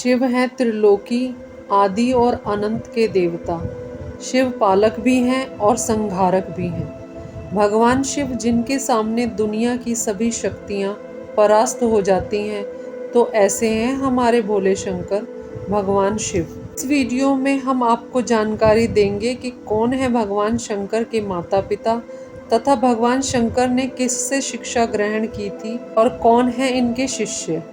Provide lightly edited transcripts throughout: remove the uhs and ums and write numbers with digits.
शिव हैं त्रिलोकी आदि और अनंत के देवता। शिव पालक भी हैं और संहारक भी हैं। भगवान शिव जिनके सामने दुनिया की सभी शक्तियाँ परास्त हो जाती हैं, तो ऐसे हैं हमारे भोले शंकर भगवान शिव। इस वीडियो में हम आपको जानकारी देंगे कि कौन है भगवान शंकर के माता पिता तथा भगवान शंकर ने किससे शिक्षा ग्रहण की थी और कौन है इनके शिष्य।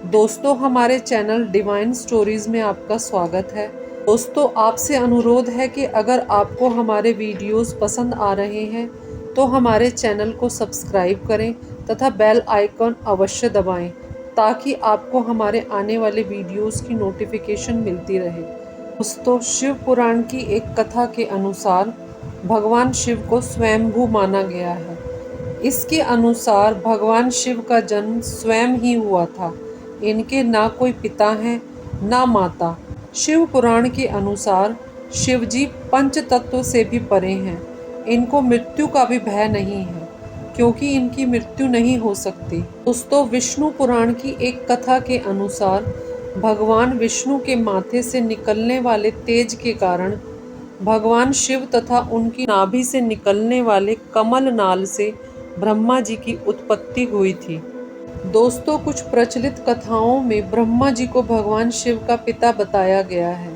दोस्तों, हमारे चैनल डिवाइन स्टोरीज में आपका स्वागत है। दोस्तों, आपसे अनुरोध है कि अगर आपको हमारे वीडियोस पसंद आ रहे हैं तो हमारे चैनल को सब्सक्राइब करें तथा बेल आइकन अवश्य दबाएं ताकि आपको हमारे आने वाले वीडियोस की नोटिफिकेशन मिलती रहे। दोस्तों, शिव पुराण की एक कथा के अनुसार भगवान शिव को स्वयंभू माना गया है। इसके अनुसार भगवान शिव का जन्म स्वयं ही हुआ था। इनके ना कोई पिता हैं ना माता। शिव पुराण के अनुसार शिव जी पंच तत्व से भी परे हैं। इनको मृत्यु का भी भय नहीं है क्योंकि इनकी मृत्यु नहीं हो सकती। दोस्तों, विष्णु पुराण की एक कथा के अनुसार भगवान विष्णु के माथे से निकलने वाले तेज के कारण भगवान शिव तथा उनकी नाभि से निकलने वाले कमल नाल से ब्रह्मा जी की उत्पत्ति हुई थी। दोस्तों, कुछ प्रचलित कथाओं में ब्रह्मा जी को भगवान शिव का पिता बताया गया है।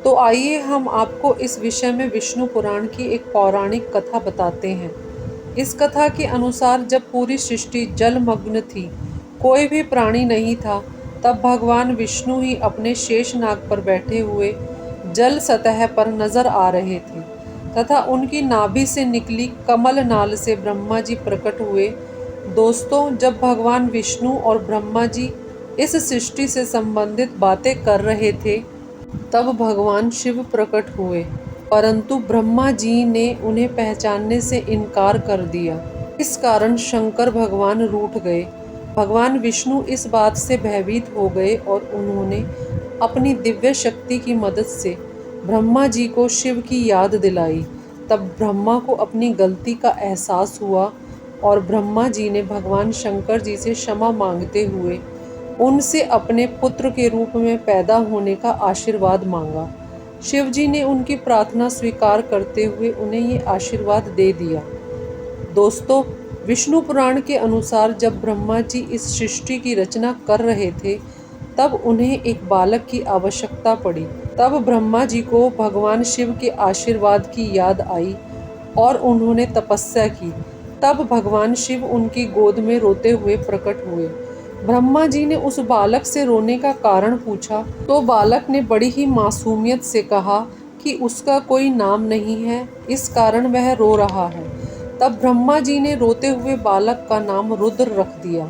तो आइए हम आपको इस विषय में विष्णु पुराण की एक पौराणिक कथा बताते हैं। इस कथा के अनुसार जब पूरी सृष्टि जलमग्न थी, कोई भी प्राणी नहीं था, तब भगवान विष्णु ही अपने शेषनाग पर बैठे हुए जल सतह पर नजर आ रहे थे तथा उनकी नाभि से निकली कमल नाल से ब्रह्मा जी प्रकट हुए। दोस्तों, जब भगवान विष्णु और ब्रह्मा जी इस सृष्टि से संबंधित बातें कर रहे थे, तब भगवान शिव प्रकट हुए, परंतु ब्रह्मा जी ने उन्हें पहचानने से इनकार कर दिया। इस कारण शंकर भगवान रूठ गए। भगवान विष्णु इस बात से भयभीत हो गए और उन्होंने अपनी दिव्य शक्ति की मदद से ब्रह्मा जी को शिव की याद दिलाई। तब ब्रह्मा को अपनी गलती का एहसास हुआ और ब्रह्मा जी ने भगवान शंकर जी से क्षमा मांगते हुए उनसे अपने पुत्र के रूप में पैदा होने का आशीर्वाद मांगा। शिव जी ने उनकी प्रार्थना स्वीकार करते हुए उन्हें ये आशीर्वाद दे दिया। दोस्तों, विष्णु पुराण के अनुसार जब ब्रह्मा जी इस सृष्टि की रचना कर रहे थे, तब उन्हें एक बालक की आवश्यकता पड़ी। तब ब्रह्मा जी को भगवान शिव के आशीर्वाद की याद आई और उन्होंने तपस्या की। तब भगवान शिव उनकी गोद में रोते हुए प्रकट हुए। ब्रह्मा जी ने उस बालक से रोने का कारण पूछा तो बालक ने बड़ी ही मासूमियत से कहा कि उसका कोई नाम नहीं है, इस कारण वह रो रहा है। तब ब्रह्मा जी ने रोते हुए बालक का नाम रुद्र रख दिया,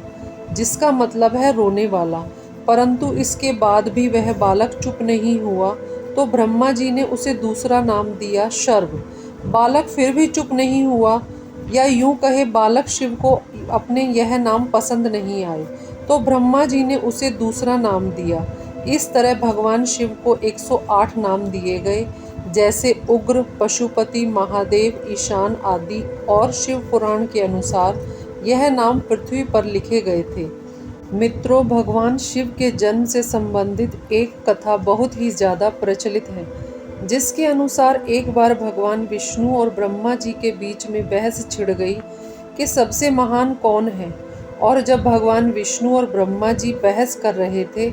जिसका मतलब है रोने वाला। परंतु इसके बाद भी वह बालक चुप नहीं हुआ, तो ब्रह्मा जी ने उसे दूसरा नाम दिया शर्व। बालक फिर भी चुप नहीं हुआ, या यूं कहे बालक शिव को अपने यह नाम पसंद नहीं आए, तो ब्रह्मा जी ने उसे दूसरा नाम दिया। इस तरह भगवान शिव को 108 नाम दिए गए, जैसे उग्र, पशुपति, महादेव, ईशान आदि। और शिव पुराण के अनुसार यह नाम पृथ्वी पर लिखे गए थे। मित्रों, भगवान शिव के जन्म से संबंधित एक कथा बहुत ही ज़्यादा प्रचलित है, जिसके अनुसार एक बार भगवान विष्णु और ब्रह्मा जी के बीच में बहस छिड़ गई कि सबसे महान कौन है। और जब भगवान विष्णु और ब्रह्मा जी बहस कर रहे थे,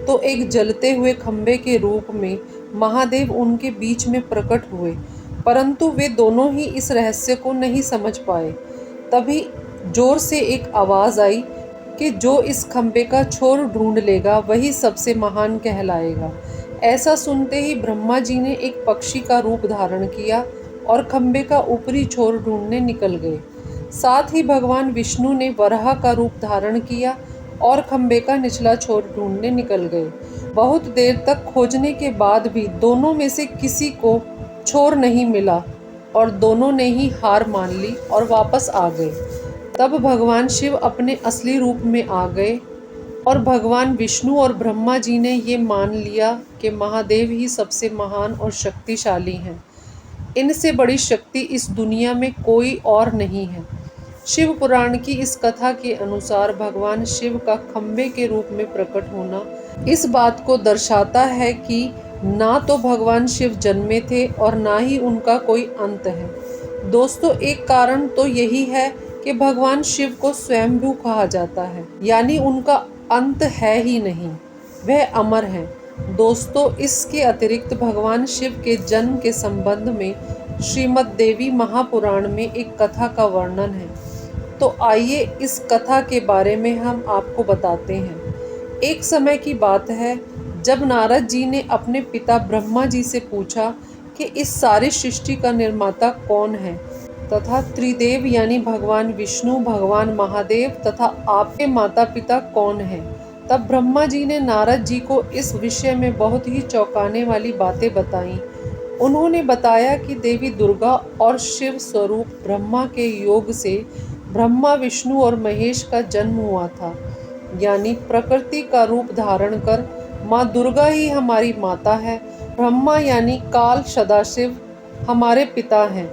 तो एक जलते हुए खंभे के रूप में महादेव उनके बीच में प्रकट हुए, परंतु वे दोनों ही इस रहस्य को नहीं समझ पाए। तभी जोर से एक आवाज़ आई कि जो इस खंभे का छोर ढूंढ लेगा वही सबसे महान कहलाएगा। ऐसा सुनते ही ब्रह्मा जी ने एक पक्षी का रूप धारण किया और खंभे का ऊपरी छोर ढूंढने निकल गए। साथ ही भगवान विष्णु ने वराह का रूप धारण किया और खंभे का निचला छोर ढूंढने निकल गए। बहुत देर तक खोजने के बाद भी दोनों में से किसी को छोर नहीं मिला और दोनों ने ही हार मान ली और वापस आ गए। तब भगवान शिव अपने असली रूप में आ गए और भगवान विष्णु और ब्रह्मा जी ने ये मान लिया कि महादेव ही सबसे महान और शक्तिशाली हैं। इनसे बड़ी शक्ति इस दुनिया में कोई और नहीं है। शिव पुराण की इस कथा के अनुसार भगवान शिव का खंभे के रूप में प्रकट होना इस बात को दर्शाता है कि ना तो भगवान शिव जन्मे थे और ना ही उनका कोई अंत है। दोस्तों, एक कारण तो यही है कि भगवान शिव को स्वयंभू कहा जाता है, यानी उनका अंत है ही नहीं, वह अमर हैं। दोस्तों, इसके अतिरिक्त भगवान शिव के जन्म के संबंध में श्रीमद् देवी महापुराण में एक कथा का वर्णन है। तो आइए इस कथा के बारे में हम आपको बताते हैं। एक समय की बात है जब नारद जी ने अपने पिता ब्रह्मा जी से पूछा कि इस सारी सृष्टि का निर्माता कौन है तथा त्रिदेव यानी भगवान विष्णु, भगवान महादेव तथा आपके माता पिता कौन हैं। तब ब्रह्मा जी ने नारद जी को इस विषय में बहुत ही चौंकाने वाली बातें बताईं। उन्होंने बताया कि देवी दुर्गा और शिव स्वरूप ब्रह्मा के योग से ब्रह्मा, विष्णु और महेश का जन्म हुआ था, यानी प्रकृति का रूप धारण कर माँ दुर्गा ही हमारी माता है। ब्रह्मा यानी काल सदाशिव हमारे पिता हैं।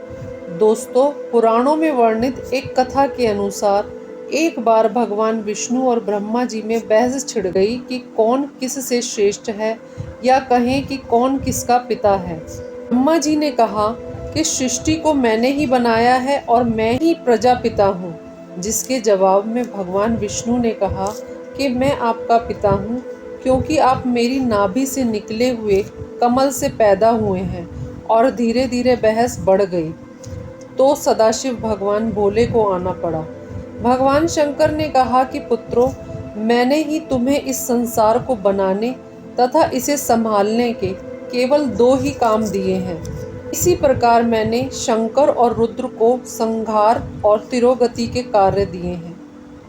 दोस्तों, पुराणों में वर्णित एक कथा के अनुसार एक बार भगवान विष्णु और ब्रह्मा जी में बहस छिड़ गई कि कौन किस से श्रेष्ठ है, या कहें कि कौन किसका पिता है। ब्रह्मा जी ने कहा कि सृष्टि को मैंने ही बनाया है और मैं ही प्रजापिता हूँ, जिसके जवाब में भगवान विष्णु ने कहा कि मैं आपका पिता हूँ क्योंकि आप मेरी नाभि से निकले हुए कमल से पैदा हुए हैं। और धीरे धीरे बहस बढ़ गई तो सदाशिव भगवान भोले को आना पड़ा। भगवान शंकर ने कहा कि पुत्रों, मैंने ही तुम्हें इस संसार को बनाने तथा इसे संभालने के केवल 2 ही काम दिए हैं। इसी प्रकार मैंने शंकर और रुद्र को संहार और तिरोगति के कार्य दिए हैं।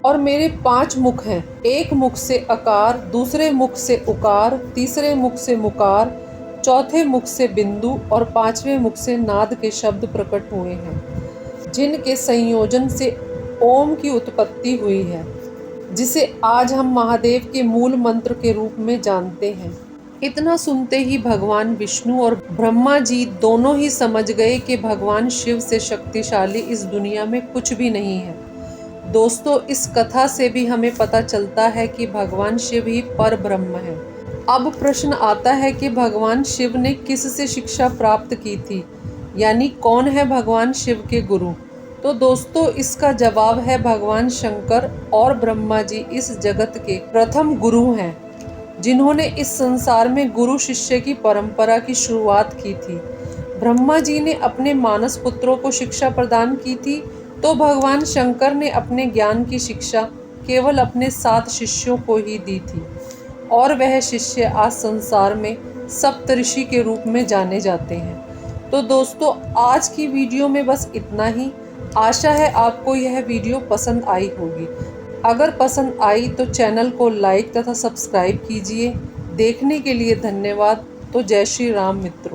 और मेरे 5 मुख हैं, एक मुख से अकार, दूसरे मुख से उकार, तीसरे मुख से मुकार, चौथे मुख से बिंदु और 5वें मुख से नाद के शब्द प्रकट हुए हैं, जिनके संयोजन से ओम की उत्पत्ति हुई है, जिसे आज हम महादेव के मूल मंत्र के रूप में जानते हैं। इतना सुनते ही भगवान विष्णु और ब्रह्मा जी दोनों ही समझ गए कि भगवान शिव से शक्तिशाली इस दुनिया में कुछ भी नहीं है। दोस्तों, इस कथा से भी हमें पता चलता है कि भगवान शिव ही पर ब्रह्म है। अब प्रश्न आता है कि भगवान शिव ने किस से शिक्षा प्राप्त की थी, यानी कौन है भगवान शिव के गुरु। तो दोस्तों, इसका जवाब है भगवान शंकर और ब्रह्मा जी इस जगत के प्रथम गुरु हैं, जिन्होंने इस संसार में गुरु शिष्य की परंपरा की शुरुआत की थी। ब्रह्मा जी ने अपने मानस पुत्रों को शिक्षा प्रदान की थी, तो भगवान शंकर ने अपने ज्ञान की शिक्षा केवल अपने 7 शिष्यों को ही दी थी, और वह शिष्य आज संसार में सप्तऋषि के रूप में जाने जाते हैं। तो दोस्तों, आज की वीडियो में बस इतना ही। आशा है आपको यह वीडियो पसंद आई होगी। अगर पसंद आई तो चैनल को लाइक तथा सब्सक्राइब कीजिए। देखने के लिए धन्यवाद। तो जय श्री राम मित्रों।